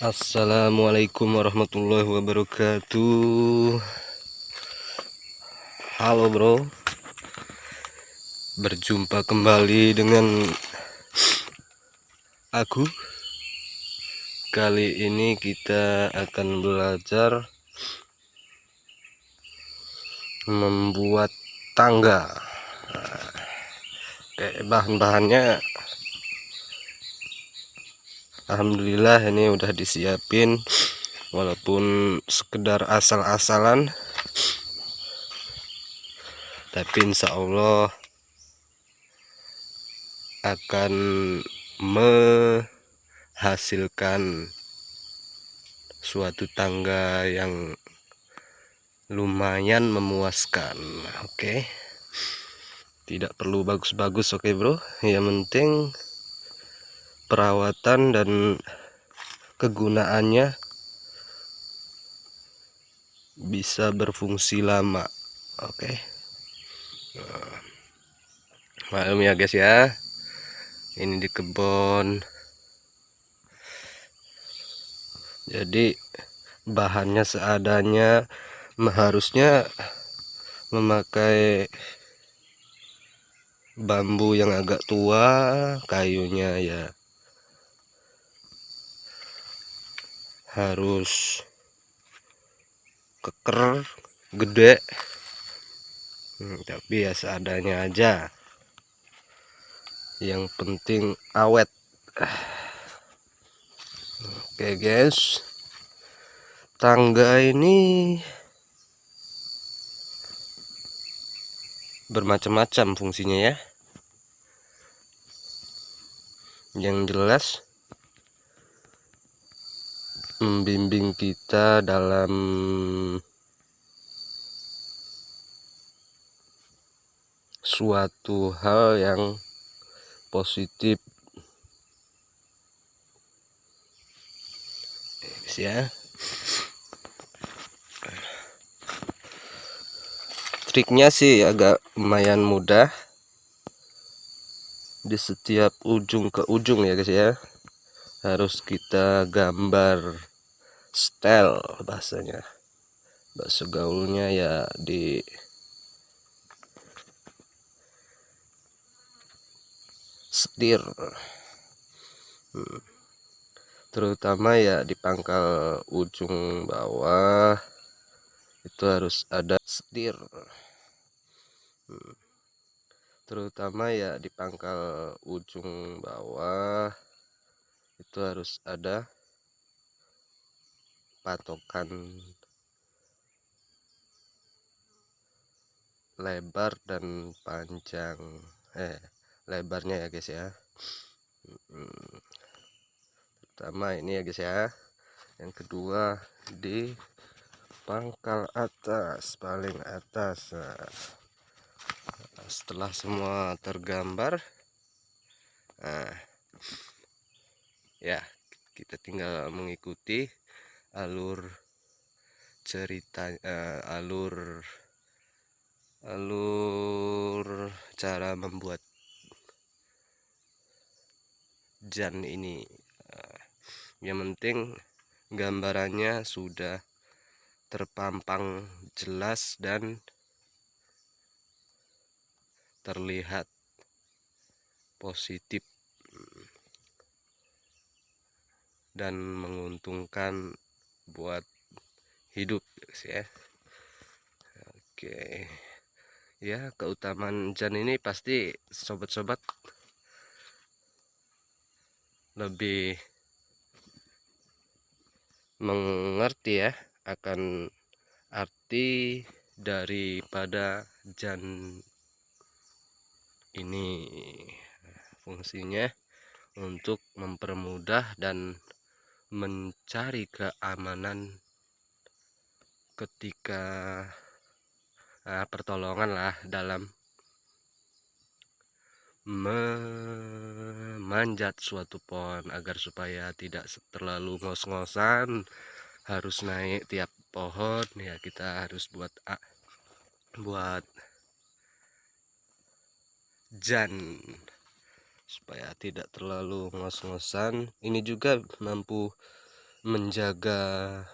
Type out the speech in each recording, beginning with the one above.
Assalamualaikum warahmatullahi wabarakatuh. Halo bro, berjumpa kembali dengan aku. Kali ini kita akan belajar membuat tangga. Bahan-bahannya alhamdulillah ini udah disiapin, walaupun sekedar asal-asalan, tapi insya Allah akan menghasilkan suatu tangga yang lumayan memuaskan. Oke, tidak perlu bagus-bagus, oke bro, yang penting perawatan dan kegunaannya bisa berfungsi lama. Oke, maklum ya guys ya, ini di kebun, jadi bahannya seadanya. Harusnya memakai bambu yang agak tua, kayunya ya harus keker, gede, tapi ya seadanya aja, yang penting awet. Oke guys, tangga ini bermacam-macam fungsinya ya. Yang jelas membimbing kita dalam suatu hal yang positif ya. Triknya sih agak lumayan mudah. Di setiap ujung ke ujung ya guys ya, harus kita gambar style, bahasanya, bahasa gaulnya ya, di setir, terutama ya di pangkal ujung bawah itu harus ada setir, terutama ya di pangkal ujung bawah itu harus ada patokan lebar dan panjang, lebarnya ya guys ya. Pertama ini ya guys ya, yang kedua di pangkal atas, paling atas. Nah, setelah semua tergambar, nah ya kita tinggal mengikuti alur cerita, alur cara membuat jan ini. Yang penting gambarannya sudah terpampang jelas dan terlihat positif dan menguntungkan buat hidup ya. Oke ya, keutamaan jan ini pasti sobat-sobat lebih mengerti ya akan arti daripada jan ini. Fungsinya untuk mempermudah dan mencari keamanan ketika pertolongan lah dalam memanjat suatu pohon, agar supaya tidak terlalu ngos-ngosan harus naik tiap pohon ya. Kita harus buat jan supaya tidak terlalu ngos-ngosan. Ini juga mampu menjaga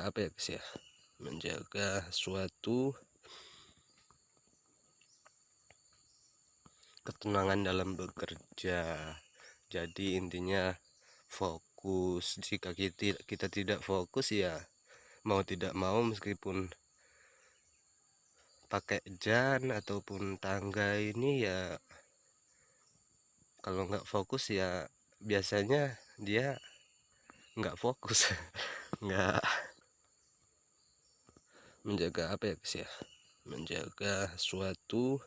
apa ya guys ya, menjaga suatu ketenangan dalam bekerja. Jadi intinya fokus. Jika kita tidak fokus ya mau tidak mau, meskipun pakai jan ataupun tangga ini ya, kalau nggak fokus ya biasanya dia nggak fokus. Nggak menjaga apa ya guys ya, menjaga suatu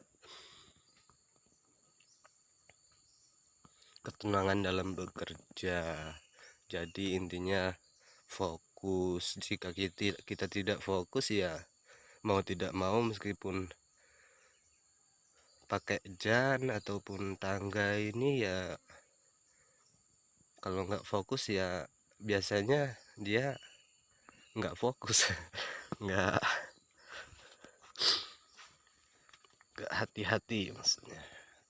ketenangan dalam bekerja. Jadi intinya fokus. Jika kita tidak fokus ya mau tidak mau, meskipun pakai jan ataupun tangga ini ya, kalau nggak fokus ya biasanya dia nggak fokus. nggak hati-hati maksudnya.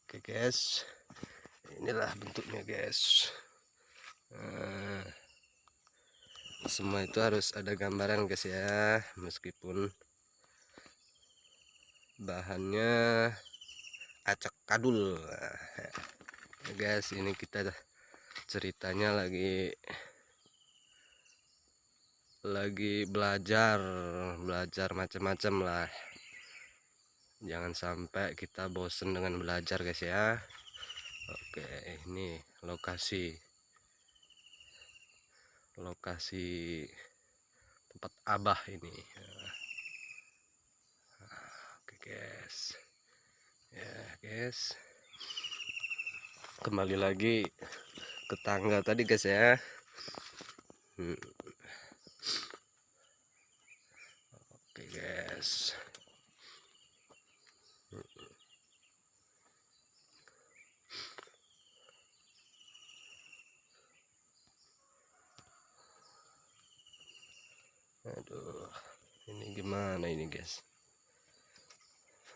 Oke guys, inilah bentuknya guys. Nah, semua itu harus ada gambaran guys ya, meskipun bahannya acak kadul. Nah, guys, ini kita ceritanya lagi belajar macam-macam lah. Jangan sampai kita bosen dengan belajar guys ya. Oke, ini lokasi tempat Abah ini. Oke guys, ya guys, kembali lagi ke tangga tadi guys ya. Oke guys, aduh, ini gimana ini guys,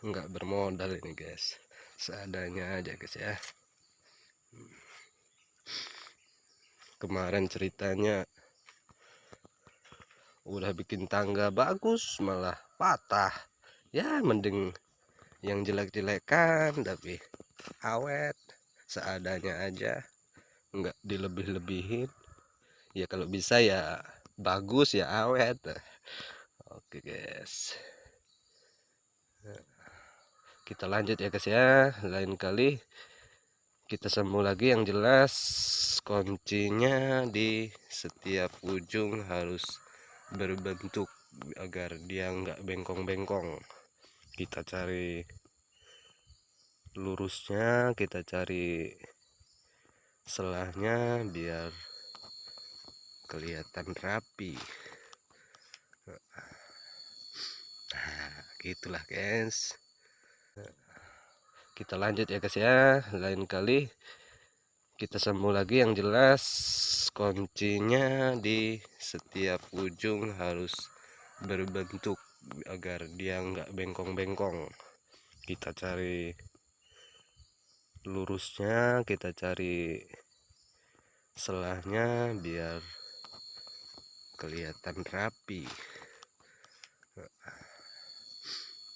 nggak bermodal ini guys, seadanya aja guys ya. Kemarin ceritanya udah bikin tangga bagus malah patah ya, mending yang jelek-jelekan tapi awet, seadanya aja, nggak dilebih-lebihin ya. Kalau bisa ya bagus ya awet. Oke guys, kita lanjut ya guys ya, lain kali kita sambung lagi. Yang jelas kuncinya di setiap ujung harus berbentuk agar dia nggak bengkong-bengkong. Kita cari lurusnya, kita cari selahnya biar kelihatan rapi. Nah, gitulah guys. Kita lanjut ya guys ya, lain kali kita sambung lagi. Yang jelas kuncinya di setiap ujung harus berbentuk agar dia nggak bengkong-bengkong. Kita cari lurusnya, kita cari selahnya biar kelihatan rapi.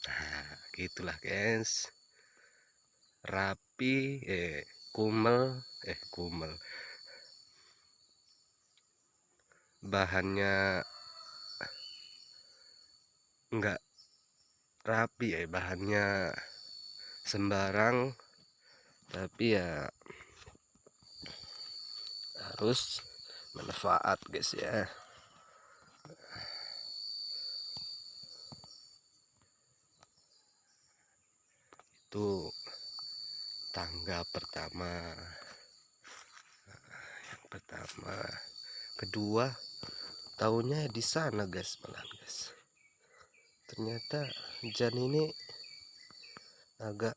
Nah, gitulah guys, rapi, kumel, bahannya enggak rapi ya, bahannya sembarang, tapi ya harus manfaat guys ya. Itu tangga pertama, yang pertama. Kedua tahunnya di sana guys, malahan guys. Ternyata jan ini agak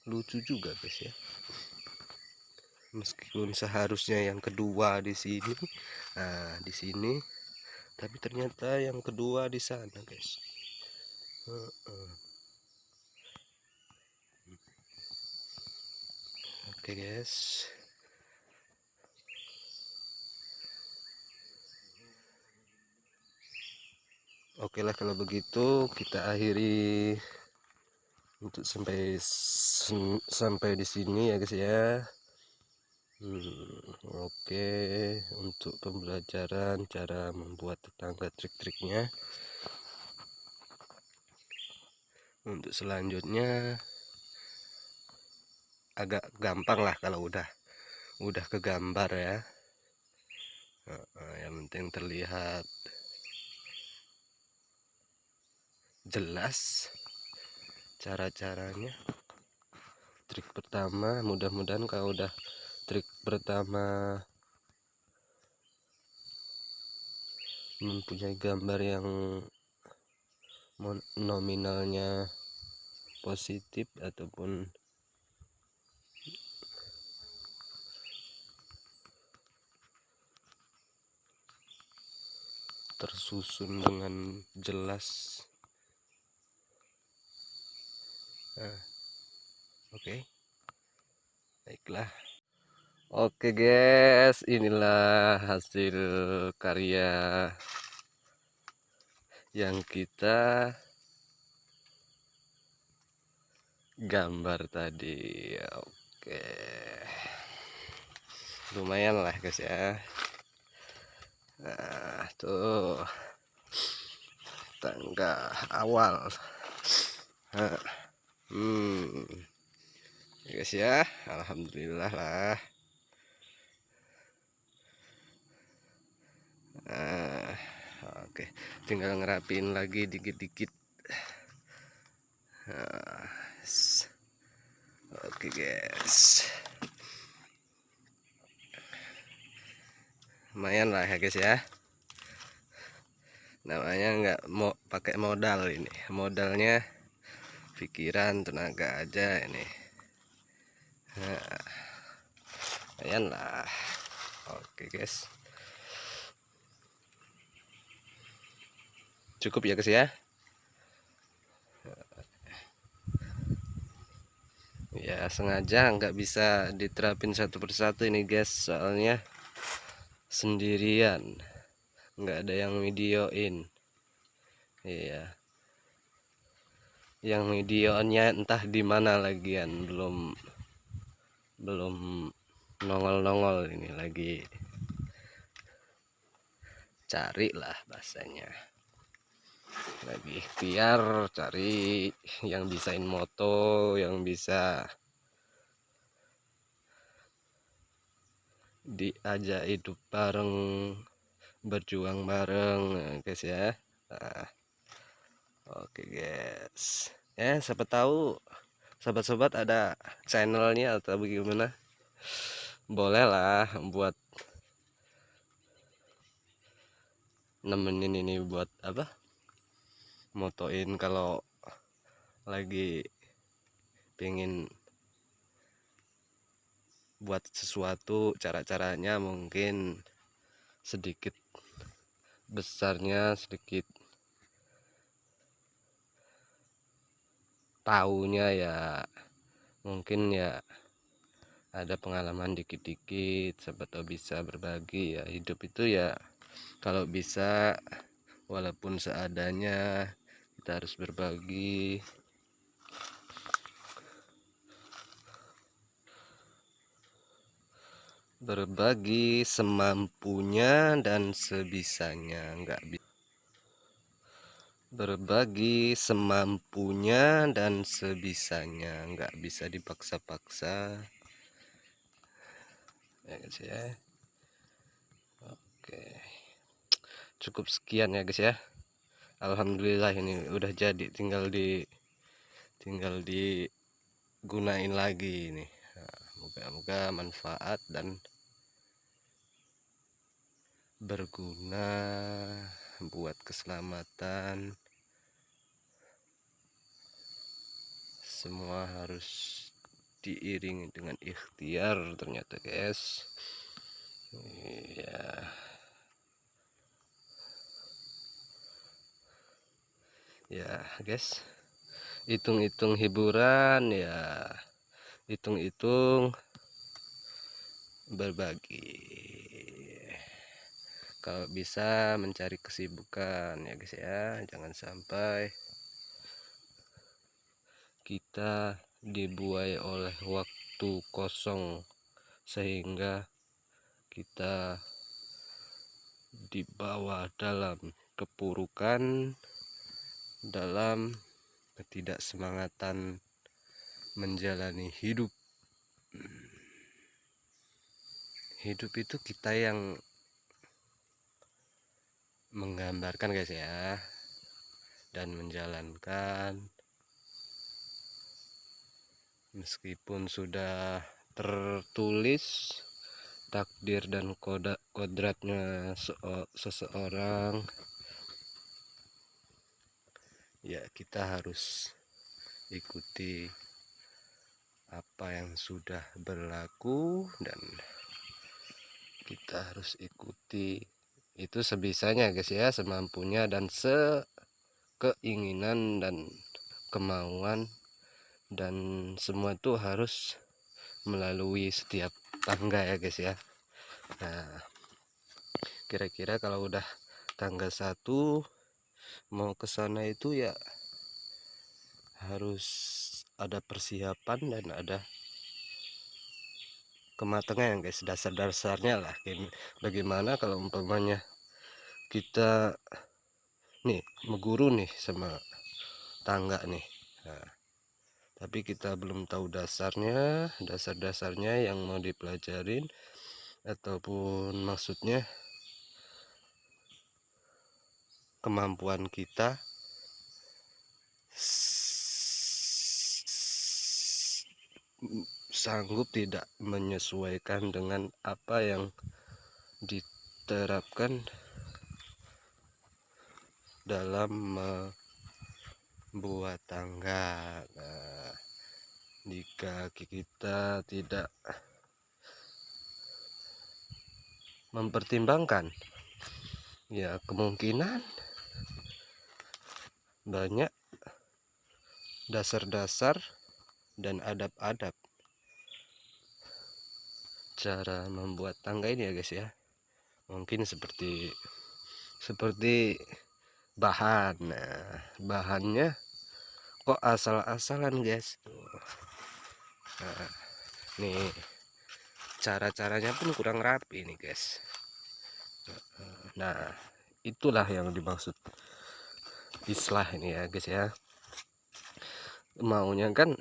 lucu juga guys ya, meskipun seharusnya yang kedua di sini, nah di sini, tapi ternyata yang kedua di sana guys. Oke guys, oke lah kalau begitu kita akhiri untuk sampai di sini ya guys ya. Oke, untuk pembelajaran cara membuat tetangga, trik-triknya. Untuk selanjutnya agak gampang lah kalau udah kegambar ya. Yang penting terlihat jelas cara-caranya. Trik pertama, mudah-mudahan kalau udah trik pertama mempunyai gambar yang nominalnya positif ataupun tersusun dengan jelas. Oke. Baiklah. Oke guys, inilah hasil karya yang kita gambar tadi. Oke, lumayan lah guys ya. Nah tuh tangga awal. Guys ya, alhamdulillah lah. Oke, tinggal ngerapiin lagi dikit-dikit. Oke guys, lumayan lah ya guys ya. Namanya nggak mau pakai modal, ini modalnya pikiran, tenaga aja ini. Lumayan lah. Oke guys, cukup ya guys ya. Ya sengaja nggak bisa diterapin satu persatu ini guys, soalnya sendirian, nggak ada yang videoin. Iya, yang videonya entah di mana lagian, belum nongol ini, lagi cari lah bahasanya, lagi ikhtiar cari yang bisain moto, yang bisa diajak hidup bareng, berjuang bareng guys ya. Oke guys ya, siapa tahu sobat-sobat ada channelnya atau bagaimana, boleh lah buat nemenin ini, buat apa, motoin kalau lagi pengen buat sesuatu. Cara-caranya mungkin sedikit besarnya, sedikit taunya ya mungkin ya ada pengalaman dikit-dikit, siapa tahu bisa berbagi ya. Hidup itu ya kalau bisa walaupun seadanya, kita harus berbagi. Berbagi semampunya dan sebisanya, enggak berbagi semampunya dan sebisanya, enggak bisa dipaksa-paksa ya guys ya. Oke, cukup sekian ya guys ya. Alhamdulillah ini udah jadi, tinggal digunain lagi ini. Moga-moga manfaat dan berguna buat keselamatan. Semua harus diiringi dengan ikhtiar ternyata guys. Iya ya guys, hitung-hitung hiburan ya, hitung-hitung berbagi. Kalau bisa mencari kesibukan ya guys ya, jangan sampai kita dibuai oleh waktu kosong sehingga kita dibawa dalam kepurukan, dalam ketidaksemangatan menjalani hidup. Hidup itu kita yang menggambarkan guys ya, dan menjalankan meskipun sudah tertulis takdir dan kodratnya seseorang, ya kita harus ikuti apa yang sudah berlaku dan kita harus ikuti itu sebisanya guys ya, semampunya dan sekeinginan dan kemauan, dan semua itu harus melalui setiap tangga ya guys ya. Nah, kira-kira kalau udah tangga 1 mau ke sana itu ya harus ada persiapan dan ada kematangan guys, dasar-dasarnya lah. Bagaimana kalau umpamanya kita nih mengguru nih sama tangga nih, nah, tapi kita belum tahu dasar-dasarnya yang mau dipelajarin, ataupun maksudnya kemampuan kita sanggup tidak menyesuaikan dengan apa yang diterapkan dalam membuat tangga. Nah, jika kita tidak mempertimbangkan, ya kemungkinan banyak dasar-dasar dan adab-adab cara membuat tangga ini ya guys ya. Mungkin seperti bahan. Nah, bahannya kok asal-asalan guys. Nah, nih cara-caranya pun kurang rapi nih guys. Nah, itulah yang dimaksud islah ini ya guys ya. Maunya kan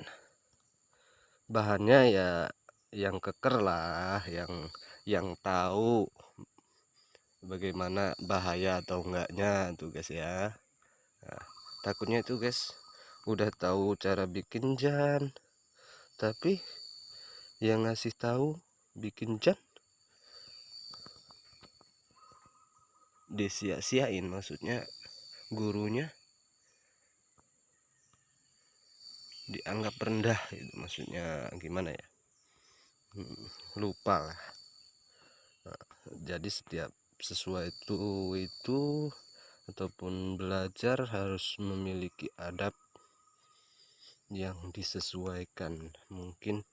bahannya ya yang keker lah, yang tahu bagaimana bahaya atau enggaknya tuh guys ya. Nah, takutnya itu guys udah tahu cara bikin jan, tapi yang ngasih tahu bikin jan disia-siain, maksudnya gurunya dianggap rendah itu, maksudnya gimana ya, lupa lah. Nah, jadi setiap itu ataupun belajar harus memiliki adab yang disesuaikan, mungkin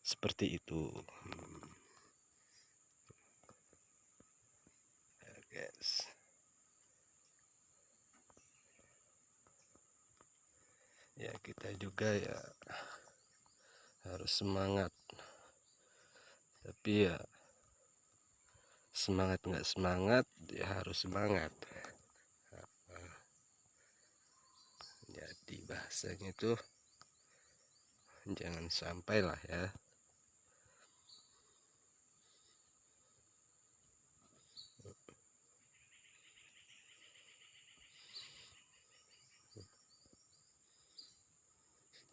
seperti itu. Guys, ya kita juga ya harus semangat, tapi ya semangat nggak semangat ya harus semangat. Jadi bahasanya tuh jangan sampai lah ya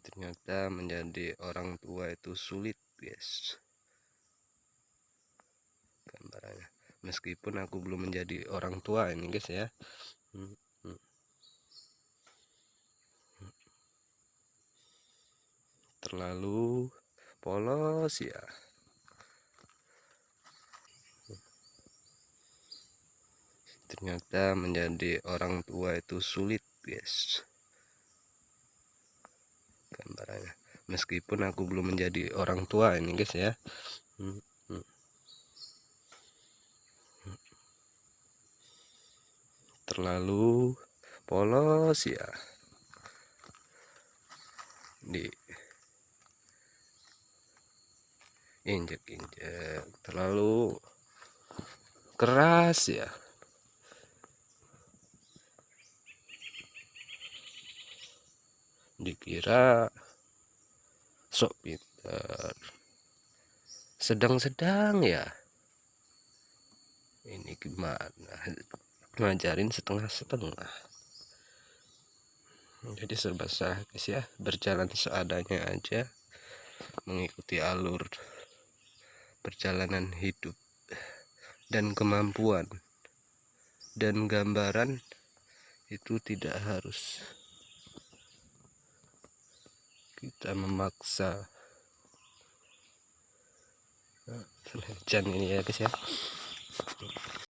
ternyata menjadi orang tua itu sulit guys, gambarannya. Meskipun aku belum menjadi orang tua ini guys ya, terlalu polos ya. Ternyata menjadi orang tua itu sulit guys, gambarannya. Meskipun aku belum menjadi orang tua ini guys ya, terlalu polos ya, di injek-injek, terlalu keras ya, dikira sok pinter, sedang-sedang ya. Ini gimana ngajarin setengah-setengah, jadi serba salah guys ya, berjalan seadanya aja, mengikuti alur perjalanan hidup dan kemampuan dan gambaran itu tidak harus kita memaksa. Sejajan ini ya guys ya.